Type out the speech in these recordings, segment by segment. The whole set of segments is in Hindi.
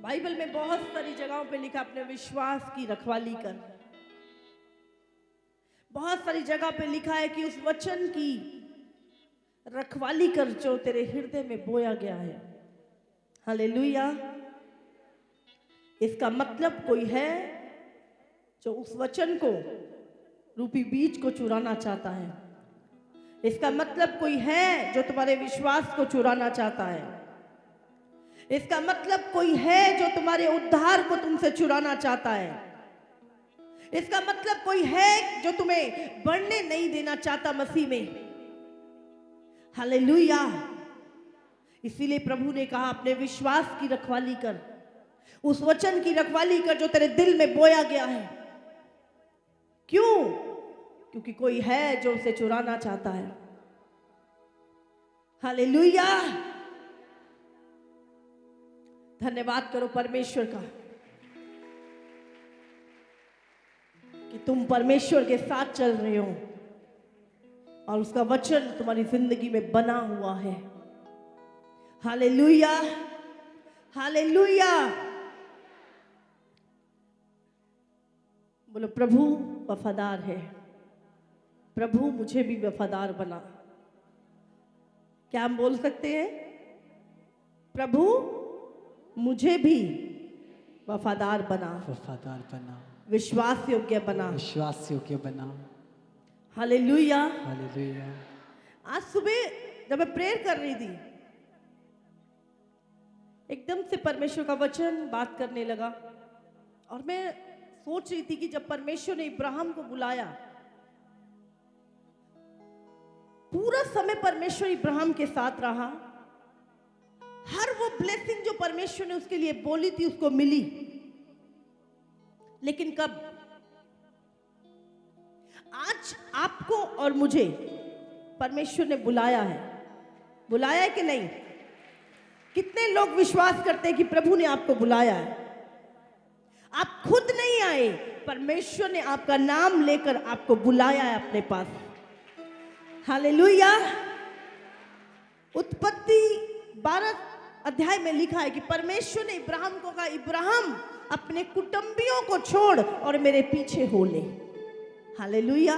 बाइबल में बहुत सारी जगहों पे लिखा अपने विश्वास की रखवाली कर। बहुत सारी जगह पे लिखा है कि उस वचन की रखवाली कर जो तेरे हृदय में बोया गया है। हालेलुया। इसका मतलब कोई है जो उस वचन को रूपी बीज को चुराना चाहता है। इसका मतलब कोई है जो तुम्हारे विश्वास को चुराना चाहता है। इसका मतलब कोई है जो तुम्हारे उद्धार को तुमसे चुराना चाहता है। इसका मतलब कोई है जो तुम्हें बढ़ने नहीं देना चाहता मसीह में। हालेलुया। इसीलिए प्रभु ने कहा अपने विश्वास की रखवाली कर, उस वचन की रखवाली कर जो तेरे दिल में बोया गया है। क्यों? क्योंकि कोई है जो उसे चुराना चाहता है। हालेलुया। धन्यवाद करो परमेश्वर का कि तुम परमेश्वर के साथ चल रहे हो और उसका वचन तुम्हारी जिंदगी में बना हुआ है। Hallelujah, hallelujah. बोलो प्रभु वफादार है, प्रभु मुझे भी वफादार बना। क्या हम बोल सकते हैं? प्रभु मुझे भी वफादार बना, वफादार बना, विश्वास योग्य बना, विश्वास योग्य बना। हालेलुया। हालेलुया। आज सुबह जब मैं प्रेयर कर रही थी, एकदम से परमेश्वर का वचन बात करने लगा और मैं सोच रही थी कि जब परमेश्वर ने इब्राहिम को बुलाया, पूरा समय परमेश्वर इब्राहिम के साथ रहा। हर वो ब्लेसिंग जो परमेश्वर ने उसके लिए बोली थी उसको मिली। लेकिन कब? आज आपको और मुझे परमेश्वर ने बुलाया है। बुलाया है कि नहीं? कितने लोग विश्वास करते हैं कि प्रभु ने आपको बुलाया है? आप खुद नहीं आए, परमेश्वर ने आपका नाम लेकर आपको बुलाया है अपने पास। हालेलुया। उत्पत्ति 12 अध्याय में लिखा है कि परमेश्वर ने इब्राहिम को कहा, इब्राहिम अपने कुटुंबियों को छोड़ और मेरे पीछे हो ले। हालेलुया।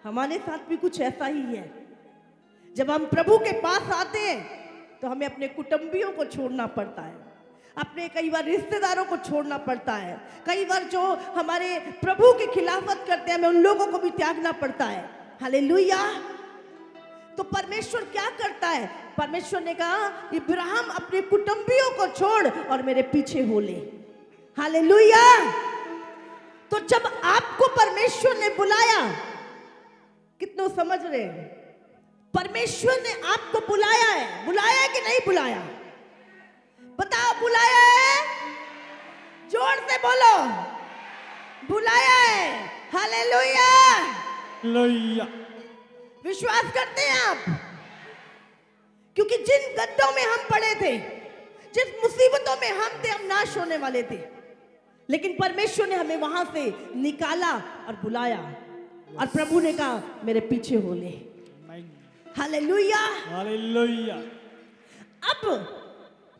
हमारे साथ भी कुछ ऐसा ही है। जब हम प्रभु के पास आते हैं तो हमें अपने कुटुंबियों को छोड़ना पड़ता है, अपने कई बार रिश्तेदारों को छोड़ना पड़ता है, कई बार जो हमारे प्रभु की खिलाफत करते हैं हमें उन लोगों को भी त्यागना पड़ता है। हालेलुया। तो परमेश्वर क्या करता है? परमेश्वर ने कहा इब्राहिम अपने कुटुंबियों को छोड़ और मेरे पीछे हो ले। हालेलुया। तो जब आपको परमेश्वर ने बुलाया, कितनों समझ रहे हैं? परमेश्वर ने आपको बुलाया है। बुलाया है कि नहीं बुलाया? बताओ, बुलाया है? जोर से बोलो, बुलाया है। हालेलुया। हालेलुया। विश्वास करते हैं आप? क्योंकि जिन गड्ढों में हम पड़े थे, जिस मुसीबतों में हम थे, हम नाश होने वाले थे, लेकिन परमेश्वर ने हमें वहां से निकाला और बुलाया और प्रभु ने कहा मेरे पीछे हो ले। Hallelujah, hallelujah. अब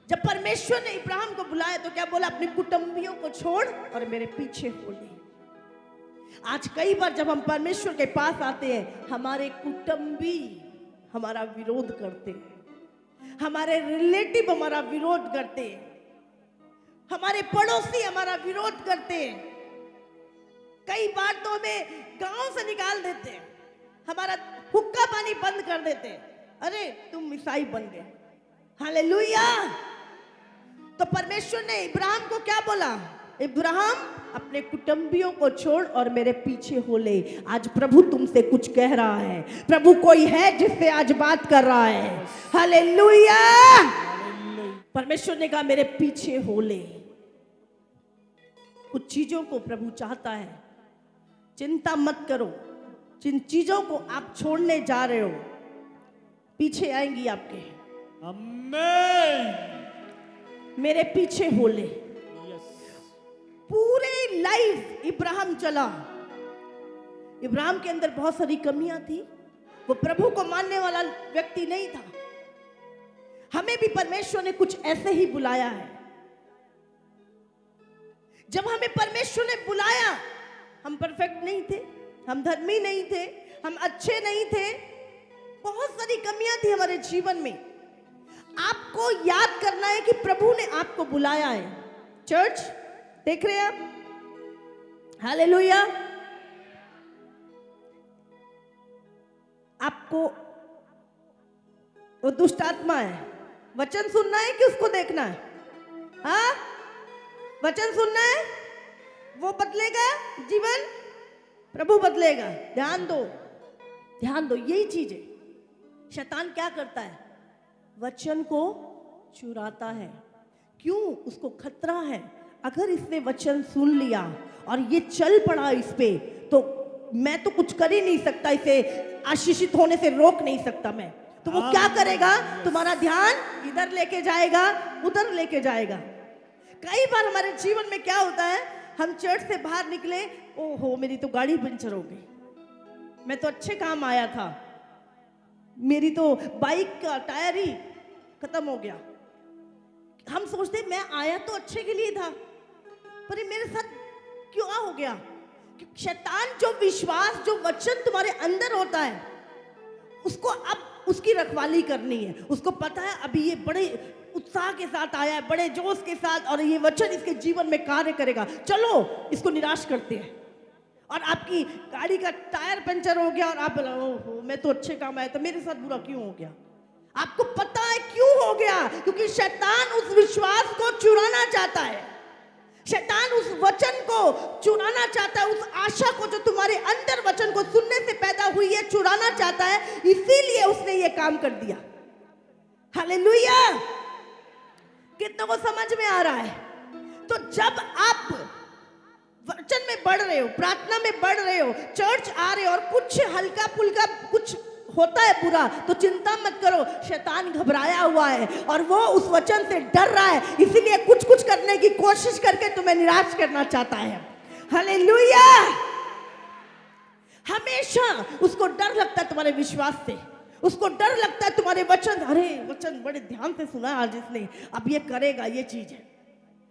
जब परमेश्वर ने इब्राहिम को बुलाया तो क्या बोला? अपने कुटुंबियों को छोड़ और मेरे पीछे हो ले। आज कई बार जब हम परमेश्वर के पास आते हैं, हमारे कुटुंबी हमारा विरोध करते हैं, हमारे रिलेटिव हमारा विरोध करते हैं, हमारे पड़ोसी हमारा विरोध करते हैं। कई बार तो हमें गांव से निकाल देते हैं, हमारा हुक्का पानी बंद कर देते हैं। अरे तुम ईसाई बन गए। हालेलुया। तो परमेश्वर ने इब्राहिम को क्या बोला? इब्राहिम अपने कुटुंबियों को छोड़ और मेरे पीछे हो ले। आज प्रभु तुमसे कुछ कह रहा है। प्रभु कोई है जिससे आज बात कर रहा है। हालेलुया। परमेश्वर ने कहा मेरे पीछे हो ले। कुछ चीजों को प्रभु चाहता है, चिंता मत करो। जिन चीजों को आप छोड़ने जा रहे हो, पीछे आएंगी आपके। आमीन। मेरे पीछे हो ले। पूरे लाइफ इब्राहिम चला। इब्राहिम के अंदर बहुत सारी कमियां थी। वो प्रभु को मानने वाला व्यक्ति नहीं था। हमें भी परमेश्वर ने कुछ ऐसे ही बुलाया है। जब हमें परमेश्वर ने बुलाया, हम परफेक्ट नहीं थे, हम धर्मी नहीं थे, हम अच्छे नहीं थे, बहुत सारी कमियां थी हमारे जीवन में। आपको याद करना है कि प्रभु ने आपको बुलाया है। चर्च देख रहे हैं आप? हालेलुया। आपको वो दुष्ट आत्मा है, वचन सुनना है कि उसको देखना है? हाँ, वचन सुनना है, वो बदलेगा जीवन, प्रभु बदलेगा। ध्यान दो, ध्यान दो, यही चीज है। शैतान क्या करता है? वचन को चुराता है। क्यों? उसको खतरा है, अगर इसने वचन सुन लिया और ये चल पड़ा इस पे, तो मैं तो कुछ कर ही नहीं सकता, इसे आशीषित होने से रोक नहीं सकता मैं। तो वो क्या करेगा? तुम्हारा ध्यान इधर लेके जाएगा, उधर लेके जाएगा। कई बार हमारे जीवन में क्या होता है, हम चर्च से बाहर निकले, ओहो मेरी तो गाड़ी पंचर हो गई, मैं तो अच्छे काम आया था, मेरी तो बाइक का टायर ही खत्म हो गया। हम सोचते मैं आया तो अच्छे के लिए था, पर ये मेरे साथ क्यों हो गया? शैतान जो विश्वास, जो वचन तुम्हारे अंदर होता है, उसको अब उसकी रखवाली करनी है। उसको पता है अभी ये बड़े उत्साह के साथ आया है, बड़े जोश के साथ, और ये वचन इसके जीवन में कार्य करेगा, चलो इसको निराश करते हैं। और आपकी गाड़ी का टायर पंचर हो गया और आप बोला ओहो मैं तो अच्छे काम आया था, मेरे साथ बुरा क्यों हो गया? आपको पता है क्यों हो गया? क्योंकि शैतान उस विश्वास को चुराना चाहता है, शैतान उस वचन को चुराना चाहता है, उस आशा को जो तुम्हारे अंदर वचन को सुनने से पैदा हुई है चुराना चाहता है, इसीलिए उसने ये काम कर दिया। हालेलुया। कितनों को समझ में आ रहा है? तो जब आप वचन में बढ़ रहे हो, प्रार्थना में बढ़ रहे हो, चर्च आ रहे हो और कुछ हल्का फुल्का कुछ होता है बुरा, तो चिंता मत करो, शैतान घबराया हुआ है और वो उस वचन से डर रहा है, इसीलिए कुछ कुछ करने की कोशिश करके तुम्हें निराश करना चाहता है। हालेलुया। हमेशा उसको डर लगता है तुम्हारे विश्वास से, उसको डर लगता है तुम्हारे वचन, अरे वचन बड़े ध्यान से सुना आज इसने, अब ये करेगा, ये चीज है।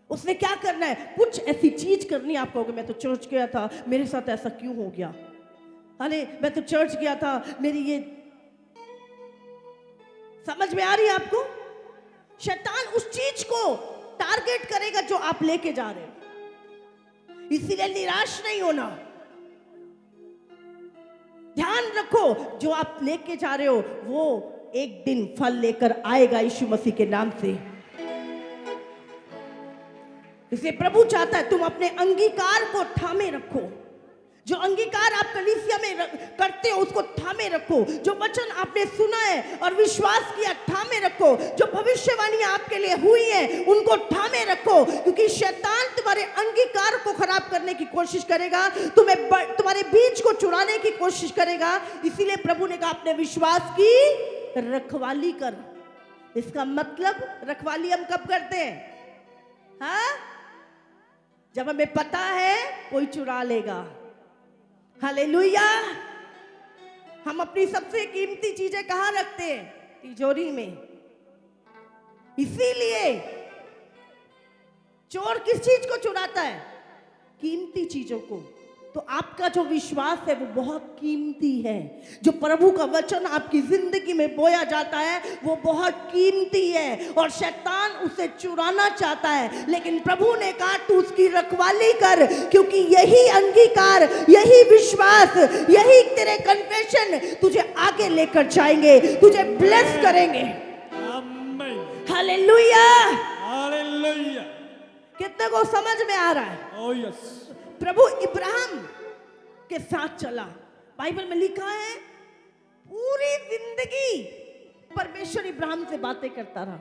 उसने क्या करना है? कुछ ऐसी चीज करनी है। आप कहोगे मैं तो चर्च गया था, मेरे साथ ऐसा क्यों हो गया? अरे मैं तो चर्च गया था, मेरी ये, समझ में आ रही है आपको? शैतान उस चीज को टारगेट करेगा जो आप लेके जा रहे हो, इसीलिए निराश नहीं होना। ध्यान रखो, जो आप लेके जा रहे हो वो एक दिन फल लेकर आएगा यीशु मसीह के नाम से। इसलिए प्रभु चाहता है तुम अपने अंगीकार को थामे रखो। जो अंगीकार आप कलीसिया में करते हो उसको थामे रखो। जो वचन आपने सुना है और विश्वास किया, थामे रखो। जो भविष्यवाणियां आपके लिए हुई हैं उनको थामे रखो, क्योंकि शैतान तुम्हारे अंगीकार को खराब करने की कोशिश करेगा, तुम्हारे बीज को चुराने की कोशिश करेगा। इसीलिए प्रभु ने कहा अपने विश्वास की रखवाली कर। इसका मतलब रखवाली हम कब करते हैं? हाँ, जब हमें पता है कोई चुरा लेगा। हालेलुया। हम अपनी सबसे कीमती चीजें कहाँ रखते हैं? तिजोरी में। इसीलिए चोर किस चीज को चुराता है? कीमती चीजों को। तो आपका जो विश्वास है वो बहुत कीमती है। जो प्रभु का वचन आपकी जिंदगी में बोया जाता है वो बहुत कीमती है और शैतान उसे चुराना चाहता है, लेकिन प्रभु ने कहा तू उसकी रखवाली कर, क्योंकि यही अंगीकार, यही विश्वास, यही तेरे कन्फेशन तुझे आगे लेकर जाएंगे, तुझे ब्लेस करेंगे। हालेलुया। हालेलुया। कितने को समझ में आ रहा है? Oh yes. प्रभु इब्राहिम के साथ चला। बाइबल में लिखा है पूरी जिंदगी परमेश्वर इब्राहिम से बातें करता रहा।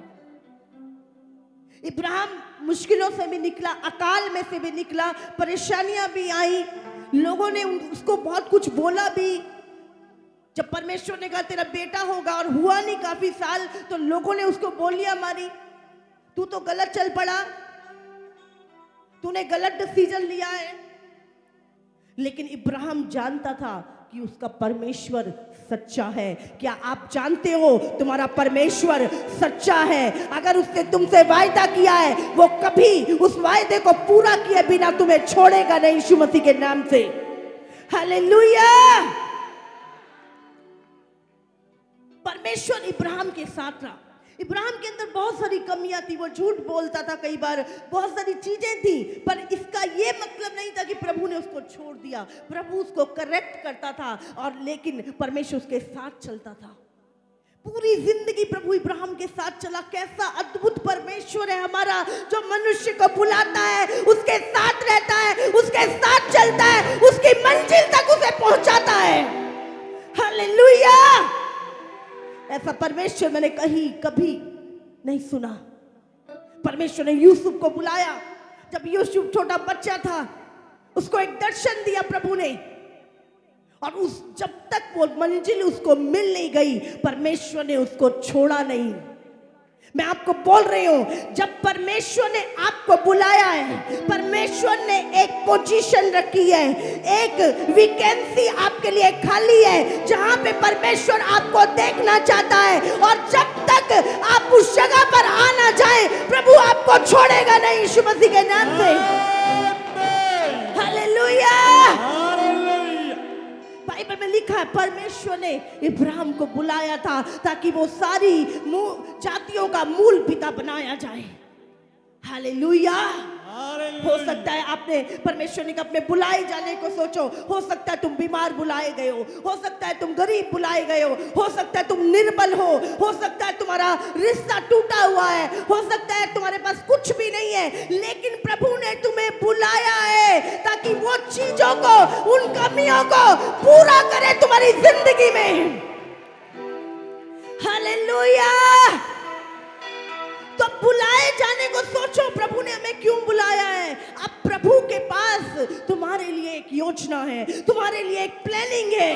इब्राहिम मुश्किलों से भी निकला, अकाल में से भी निकला, परेशानियां भी आई, लोगों ने उसको बहुत कुछ बोला भी। जब परमेश्वर ने कहा तेरा बेटा होगा और हुआ नहीं काफी साल, तो लोगों ने उसको बोलियां मारी, तू तो गलत चल पड़ा, तूने गलत डिसीजन लिया है। लेकिन इब्राहिम जानता था कि उसका परमेश्वर सच्चा है। क्या आप जानते हो तुम्हारा परमेश्वर सच्चा है? अगर उसने तुमसे वायदा किया है, वो कभी उस वायदे को पूरा किए बिना तुम्हें छोड़ेगा नहीं, यीशु मसीह के नाम से। हालेलुया। परमेश्वर इब्राहिम के साथ रहा। इब्राहिम के अंदर बहुत सारी कमियां थी, वो झूठ बोलता था, कई बार बहुत सारी चीजें थी, पर इसका ये मतलब नहीं था कि प्रभु ने उसको छोड़ दिया। प्रभु उसको करेक्ट करता था, और लेकिन परमेश्वर उसके साथ चलता था। पूरी जिंदगी प्रभु इब्राहिम के साथ चला। कैसा अद्भुत परमेश्वर है हमारा, जो मनुष्य को बुलाता है, उसके साथ रहता है, उसके साथ चलता है, उसकी मंजिल तक उसे पहुंचाता है। हालेलुया। ऐसा परमेश्वर मैंने कभी नहीं सुना। परमेश्वर ने यूसुफ को बुलाया। जब यूसुफ छोटा बच्चा था, उसको एक दर्शन दिया प्रभु ने, और उस जब तक वो मंजिल उसको मिल नहीं गई, परमेश्वर ने उसको छोड़ा नहीं। मैं आपको बोल रही हूं, जब परमेश्वर ने आपको बुलाया है, परमेश्वर ने एक पोजीशन रखी है, एक वैकेंसी आपके लिए खाली है, जहां पे परमेश्वर आपको देखना चाहता है। और जब तक आप उस जगह पर आना जाए, प्रभु आपको छोड़ेगा नहीं, यीशु मसीह के नाम से। हालेलुया। बाइबल में लिखा है, परमेश्वर ने इब्राहिम को बुलाया था ताकि वो सारी जातियों का मूल पिता बनाया जाए। हालेलुया। हो सकता है आपने परमेश्वर ने अपने बुलाए जाने को सोचो। हो सकता है तुम बीमार बुलाए गए हो सकता है तुम गरीब बुलाए गए हो सकता है तुम निर्बल हो सकता है तुम्हारा रिश्ता टूटा हुआ है, हो सकता है तुम्हारे पास कुछ भी नहीं है, लेकिन प्रभु ने तुम्हें बुलाया है ताकि वो चीजों को, उन कमियों को पूरा करे तुम्हारी जिंदगी में। हालेलुया। तो बुलाए जाने को सोचो, प्रभु ने हमें क्यों बुलाया है। अब प्रभु के पास तुम्हारे लिए एक योजना है, तुम्हारे लिए एक प्लानिंग है,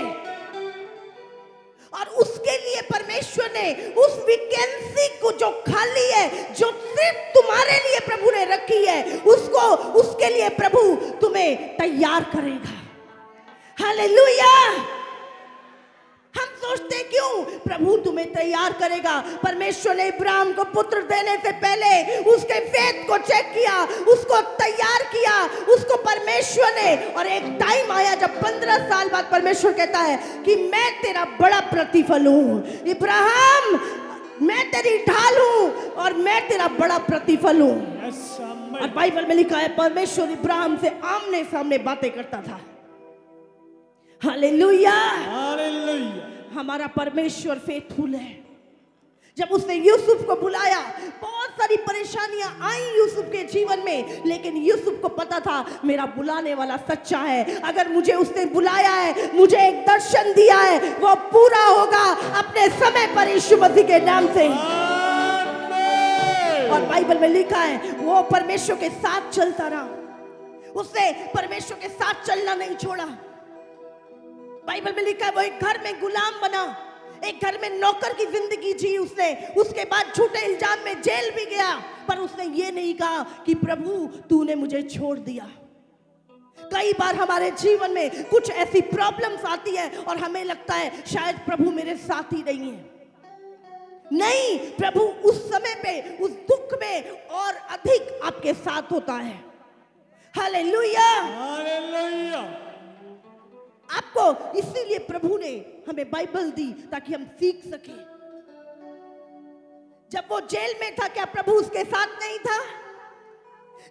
और उसके लिए परमेश्वर ने उस वैकेंसी को जो खाली है, जो सिर्फ तुम्हारे लिए प्रभु ने रखी है, उसको, उसके लिए प्रभु तुम्हें तैयार करेगा। हालेलुया। हम सोचते क्यों प्रभु तुम्हें तैयार करेगा। परमेश्वर ने इब्राहिम को पुत्र देने से पहले उसके फेथ को चेक किया, उसको तैयार किया, उसको परमेश्वर ने, और एक टाइम आया जब 15 साल बाद परमेश्वर कहता है कि मैं तेरा बड़ा प्रतिफल हूं इब्राहिम, मैं तेरी ढाल हूं और मैं तेरा बड़ा प्रतिफल हूं। और बाइबल में लिखा है, परमेश्वर इब्राहिम से आमने सामने बातें करता था। हालेलुया। हालेलुया। हमारा परमेश्वर फेथफुल है। जब उसने यूसुफ को बुलाया, बहुत सारी परेशानियां आई यूसुफ के जीवन में, लेकिन यूसुफ को पता था मेरा बुलाने वाला सच्चा है। अगर मुझे उसने बुलाया है, मुझे एक दर्शन दिया है, वो पूरा होगा अपने समय पर, यीशु मसीह के नाम से। और बाइबल में लिखा है, वो परमेश्वर के साथ चलता रहा, उसने परमेश्वर के साथ चलना नहीं छोड़ा। बाइबल में लिखा है, वो एक घर में गुलाम बना, एक घर में नौकर की जिंदगी जी उसने। उसके बाद झूठे इल्जाम में जेल भी गया, पर उसने ये नहीं कहा कि प्रभु तूने मुझे छोड़ दिया। कई बार हमारे जीवन में कुछ ऐसी प्रॉब्लम्स आती है और हमें लगता है शायद प्रभु मेरे साथ ही नहीं है। नहीं, प्रभु उस समय पे, उस दुख में और अधिक आपके साथ होता है। हालेलुया। हालेलुया। आपको इसीलिए प्रभु ने हमें बाइबल दी ताकि हम सीख सके। जब वो जेल में था, क्या प्रभु उसके साथ नहीं था?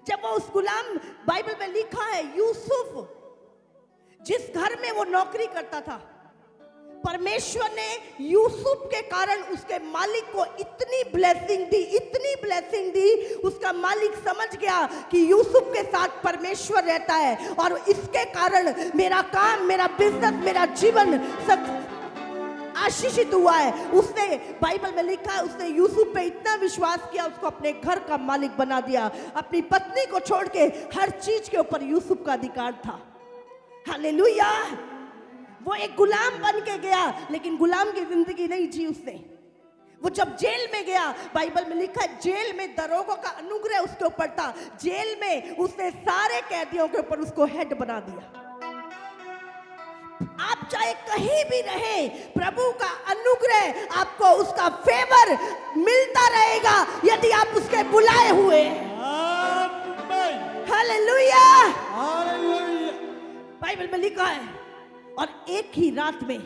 जब वो उस गुलाम, बाइबल में लिखा है, यूसुफ जिस घर में वो नौकरी करता था, परमेश्वर ने यूसुफ के कारण उसके मालिक को इतनी ब्लेसिंग दी, इतनी ब्लेसिंग दी, उसका मालिक समझ गया कि यूसुफ के साथ परमेश्वर रहता है, और इसके कारण मेरा काम, मेरा बिजनेस, मेरा जीवन सब आशीषित हुआ है। उसने, बाइबल में लिखा है, उसने यूसुफ पे इतना विश्वास किया, उसको अपने घर का मालिक बना दिया। अपनी पत्नी को छोड़ के हर चीज के ऊपर यूसुफ का अधिकार था। हालेलुया। वो एक गुलाम बन के गया, लेकिन गुलाम की जिंदगी नहीं जी उसने। वो जब जेल में गया, बाइबल में लिखा है, जेल में दरोगों का अनुग्रह उसके ऊपर था। जेल में उसने सारे कैदियों के ऊपर उसको हेड बना दिया। आप चाहे कहीं भी रहे, प्रभु का अनुग्रह आपको, उसका फेवर मिलता रहेगा यदि आप उसके बुलाए हुए हैं। आमीन। हालेलुया। हालेलुया। बाइबल में लिखा है, और एक ही रात में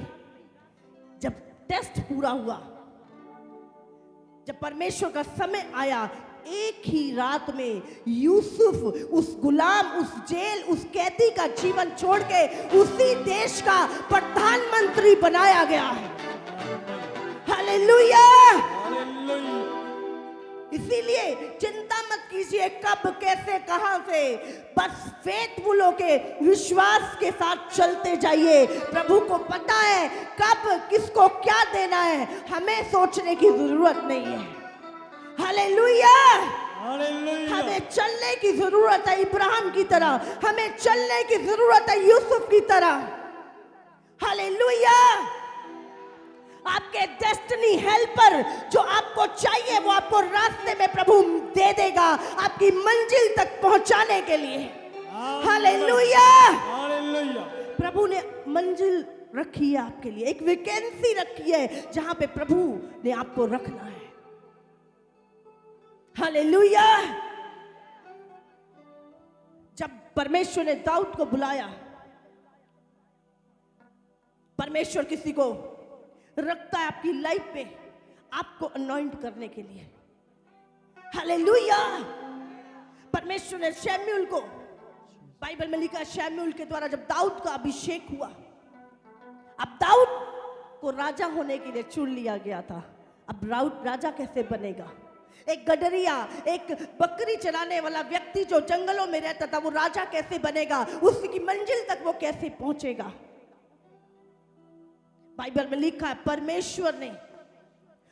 जब टेस्ट पूरा हुआ, जब परमेश्वर का समय आया, एक ही रात में यूसुफ उस गुलाम, उस जेल, उस कैदी का जीवन छोड़ के उसी देश का प्रधानमंत्री बनाया गया। हालेलुया। हालेलुया। इसीलिए चिंता मत कीजिए कब, कैसे, कहां से, बस फेथफुल होके विश्वास के साथ चलते जाइए। प्रभु को पता है कब किसको क्या देना है, हमें सोचने की जरूरत नहीं है। हालेलुया। हालेलुया। हमें चलने की जरूरत है इब्राहिम की तरह, हमें चलने की जरूरत है यूसुफ की तरह। हालेलुया। आपके डेस्टिनी हेल्पर जो आपको चाहिए वो आपको रास्ते में प्रभु दे देगा, आपकी मंजिल तक पहुंचाने के लिए। हालेलुया। हालेलुया। प्रभु ने मंजिल रखी है आपके लिए, एक वैकेंसी रखी है जहां पे प्रभु ने आपको रखना है। हालेलुया। जब परमेश्वर ने दाऊद को बुलाया, परमेश्वर किसी को रखता है आपकी लाइफ में आपको अनॉइंट करने के लिए। हालेलुया। परमेश्वर ने शमूएल को, बाइबल में लिखा है, शमूएल के द्वारा जब दाऊद का अभिषेक हुआ, अब दाऊद को राजा होने के लिए चुन लिया गया था। अब दाऊद राजा कैसे बनेगा? एक गडरिया, एक बकरी चलाने वाला व्यक्ति जो जंगलों में रहता था, वो राजा कैसे बनेगा? उसकी मंजिल तक वो कैसे पहुंचेगा? बाइबल में लिखा है परमेश्वर ने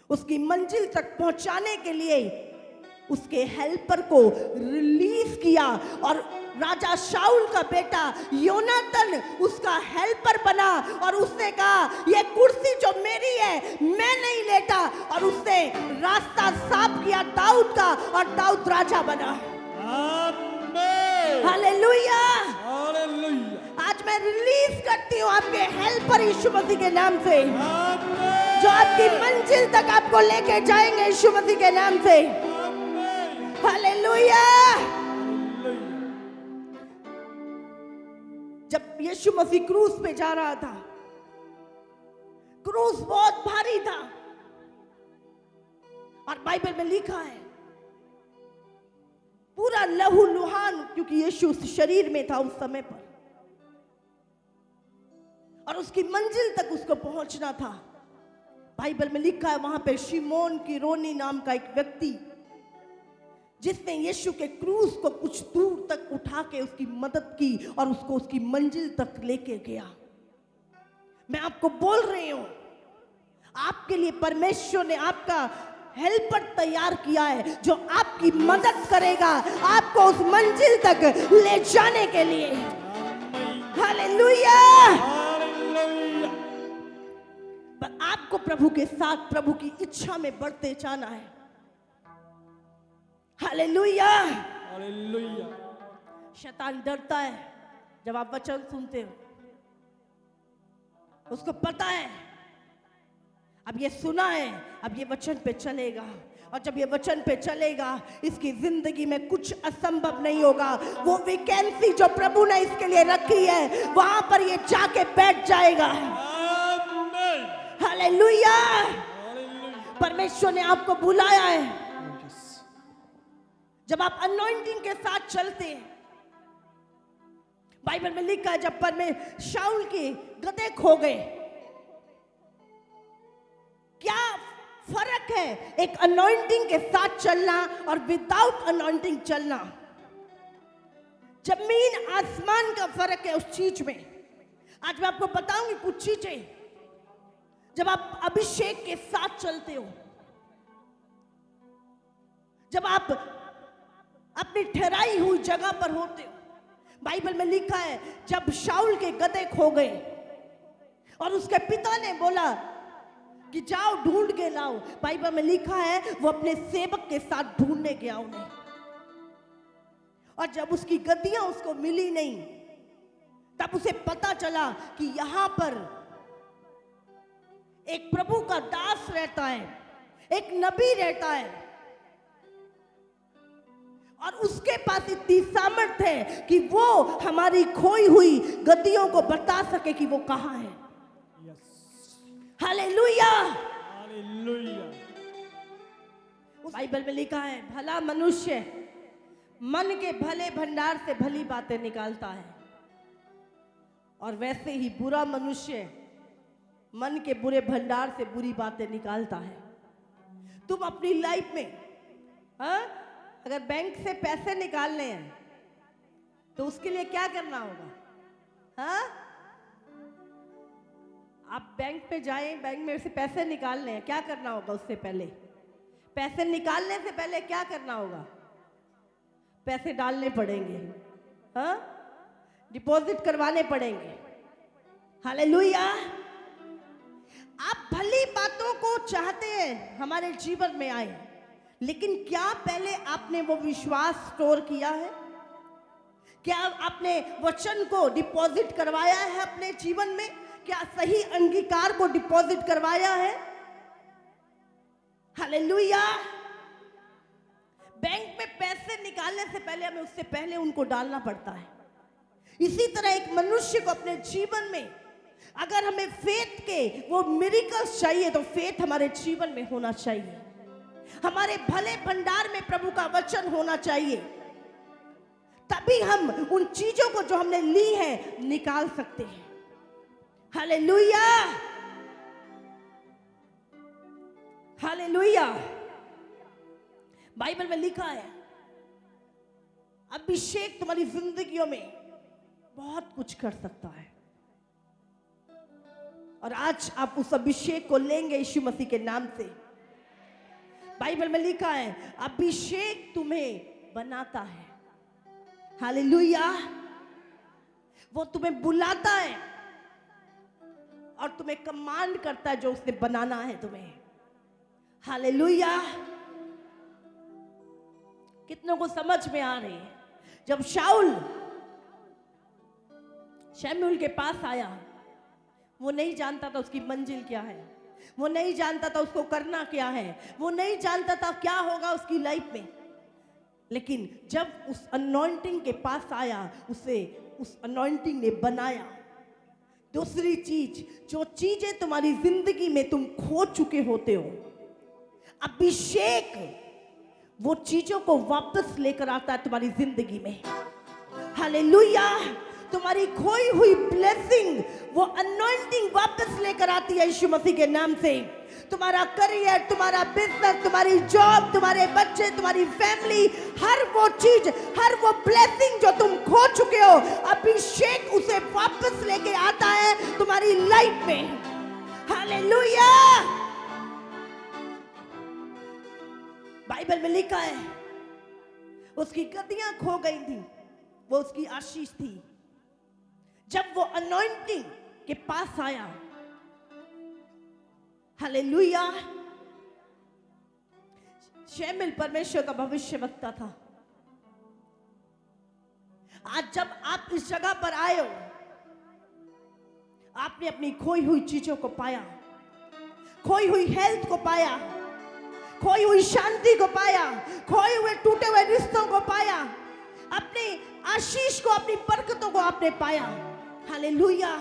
उसकी मंजिल तक पहुंचाने के लिए उसके हेल्पर को रिलीज किया, और राजा शाऊल का बेटा योनातन उसका हेल्पर बना, और उसने कहा ये कुर्सी जो मेरी है मैं नहीं लेता, और उसने रास्ता साफ किया दाऊद का, और दाऊद राजा बना। आमीन। हालेलुया। हालेलुया। आज मैं रिलीज करती हूँ आपके हेल्पर यीशु मसीह के नाम से, आमीन। जो आपकी मंजिल तक आपको लेके जाएंगे यीशु मसीह के नाम से। हालेलुया। जब यीशु मसीह क्रूस पे जा रहा था, क्रूस बहुत भारी था, और बाइबल में लिखा है पूरा लहू लुहान, क्योंकि यीशु उस शरीर में था उस समय पर, और उसकी मंजिल तक उसको पहुंचना था। बाइबल में लिखा है वहां पे शिमोन की रोनी नाम का एक व्यक्ति, जिसने यीशु के क्रूस को कुछ दूर तक उठा के उसकी मदद की और उसको उसकी मंजिल तक लेके गया। मैं आपको बोल रही हूं, आपके लिए परमेश्वर ने आपका हेल्पर तैयार किया है जो आपकी मदद करेगा आपको उस मंजिल तक ले जाने के लिए। हालेलुया। हालेलुया। पर आपको प्रभु के साथ प्रभु की इच्छा में बढ़ते जाना है। हालेलुया। हालेलुया। शैतान डरता है जब आप वचन सुनते हो, उसको पता है अब ये सुना है, अब ये वचन पे चलेगा, और जब ये वचन पे चलेगा इसकी जिंदगी में कुछ असंभव नहीं होगा। वो वैकेंसी जो प्रभु ने इसके लिए रखी है वहां पर ये जाके बैठ जाएगा। आमीन। हालेलुया। हालेलुया। परमेश्वर ने आपको बुलाया है। जब आप अनॉइंटिंग के साथ चलते हैं, बाइबल में लिखा है जब शाऊल के गदहे खो गए, क्या फर्क है एक अनॉइंटिंग के साथ चलना और विदाउट अनॉइंटिंग चलना? जमीन आसमान का फर्क है उस चीज में। आज मैं आपको बताऊंगी कुछ चीजें। जब आप अभिषेक के साथ चलते हो, जब आप अपनी ठहराई हुई जगह पर होते हो, बाइबल में लिखा है जब शाऊल के गदहे खो गए और उसके पिता ने बोला कि जाओ ढूंढ के लाओ, बाइबल में लिखा है वो अपने सेवक के साथ ढूंढने गया उन्हें, और जब उसकी गद्दियां उसको मिली नहीं, तब उसे पता चला कि यहां पर एक प्रभु का दास रहता है, एक नबी रहता है, और उसके पास इतनी सामर्थ है कि वो हमारी खोई हुई गद्दियों को बता सके कि वो कहां है। हालेलुया। हालेलुया। बाइबल में लिखा है, भला मनुष्य मन के भले भंडार से भली बातें निकालता है, और वैसे ही बुरा मनुष्य मन के बुरे भंडार से बुरी बातें निकालता है। तुम अपनी लाइफ में अगर बैंक से पैसे निकालने हैं तो उसके लिए क्या करना होगा? आप बैंक पे जाएं, बैंक में से पैसे निकालने हैं, क्या करना होगा? उससे पहले, पैसे निकालने से पहले क्या करना होगा? पैसे डालने पड़ेंगे, डिपॉजिट करवाने पड़ेंगे। हालेलुया। आप भली बातों को चाहते हैं हमारे जीवन में आए, लेकिन क्या पहले आपने वो विश्वास स्टोर किया है? क्या आपने वचन को डिपॉजिट करवाया है अपने जीवन में? क्या सही अंगीकार को डिपॉजिट करवाया है? हालेलुया। बैंक में पैसे निकालने से पहले हमें उससे पहले उनको डालना पड़ता है। इसी तरह एक मनुष्य को अपने जीवन में अगर हमें फेथ के वो मिरेकल्स चाहिए तो फेथ हमारे जीवन में होना चाहिए। हमारे भले भंडार में प्रभु का वचन होना चाहिए, तभी हम उन चीजों को जो हमने ली है निकाल सकते हैं। हालेलुया। हालेलुया। बाइबल में लिखा है, अभिषेक तुम्हारी जिंदगियों में बहुत कुछ कर सकता है, और आज आप उस अभिषेक को लेंगे यीशु मसीह के नाम से। बाइबल में लिखा है, अभिषेक तुम्हें बनाता है। हालेलुया। वो तुम्हें बुलाता है और तुम्हें कमांड करता है जो उसने बनाना है तुम्हें। हालेलुया। कितनों को समझ में आ रही है? जब शाऊल शमूएल के पास आया, वो नहीं जानता था उसकी मंजिल क्या है, वो नहीं जानता था उसको करना क्या है, वो नहीं जानता था क्या होगा उसकी लाइफ में। लेकिन जब उस अनॉइंटिंग के पास आया, उसे उस अनॉइंटिंग ने बनाया। दूसरी चीज, जो चीजें तुम्हारी जिंदगी में तुम खो चुके होते हो, अभिषेक वो चीजों को वापस लेकर आता है तुम्हारी जिंदगी में। हालेलुया। तुम्हारी खोई हुई ब्लेसिंग वो अनॉइंटिंग वापस लेकर आती है यीशु मसीह के नाम से। तुम्हारा करियर, तुम्हारा बिजनेस, तुम्हारी जॉब, तुम्हारे बच्चे, तुम्हारी फैमिली, हर वो चीज, हर वो ब्लेसिंग जो तुम खो चुके हो, अभिषेक उसे वापस लेके आता है तुम्हारी लाइफ में। हालेलुया। बाइबल में लिखा है, उसकी गद्दियां खो गई थी, वो उसकी आशीष थी। जब वो अनॉइंटिंग के पास आया, हालेलुया। शमूएल परमेश्वर का भविष्यवक्ता था। आज जब आप इस जगह पर आए हो, आपने अपनी खोई हुई चीजों को पाया, खोई हुई हेल्थ को पाया, खोई हुई शांति को पाया, खोए हुए टूटे हुए रिश्तों को पाया, अपनी आशीष को, अपनी बरकतों को आपने पाया। हालेलुया।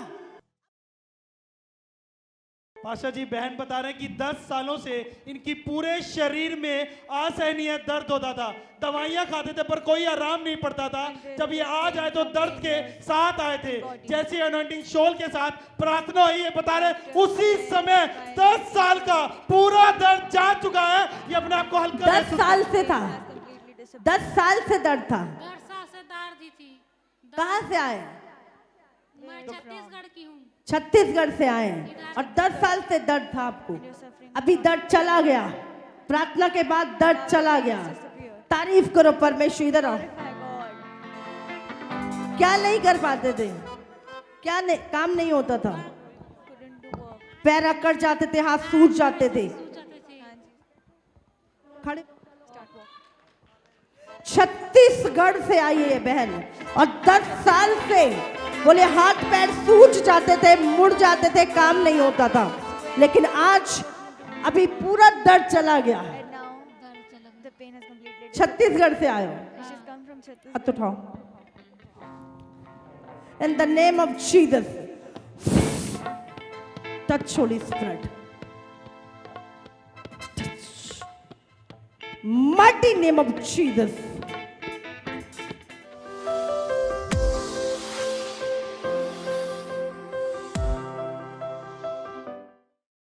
पाशा जी, बहन बता रहे हैं कि 10 सालों से इनकी पूरे शरीर में असहनीय दर्द होता था। दवाइयां खाते थे पर कोई आराम नहीं पड़ता था। जब ये आज आए तो दर्द के साथ आए थे। जैसे अनॉइंटिंग शॉल के साथ प्रार्थना हुई, ये बता रहे उसी समय 10 साल का पूरा दर्द जा चुका है। ये अपने आप को हल्का 10 साल से था, 10 साल से दर्द था। 10 साल से दर्द थी। कहाँ से आए? मैं छत्तीसगढ़ की हूँ। छत्तीसगढ़ से आए और 10 साल से दर्द था आपको। अभी दर्द चला गया, प्रार्थना के बाद दर्द चला गया। तारीफ करो परमेश्वर। इधर आओ। क्या नहीं कर पाते थे? क्या नहीं, काम नहीं होता था? पैर अकड़ जाते थे, हाथ सूज जाते थे। खड़े। छत्तीसगढ़ से आई है बहन और 10 साल से बोले हाथ पैर सूज जाते थे, मुड़ जाते थे, काम नहीं होता था, लेकिन आज अभी पूरा दर्द चला गया। And now दर्द चला गया। the pain has completely Chhattisgarh से आए हो, She's come from Chhattisgarh. हाथ उठाओ। In the name of Jesus, touch Holy Spirit. Touch. Mighty name of Jesus.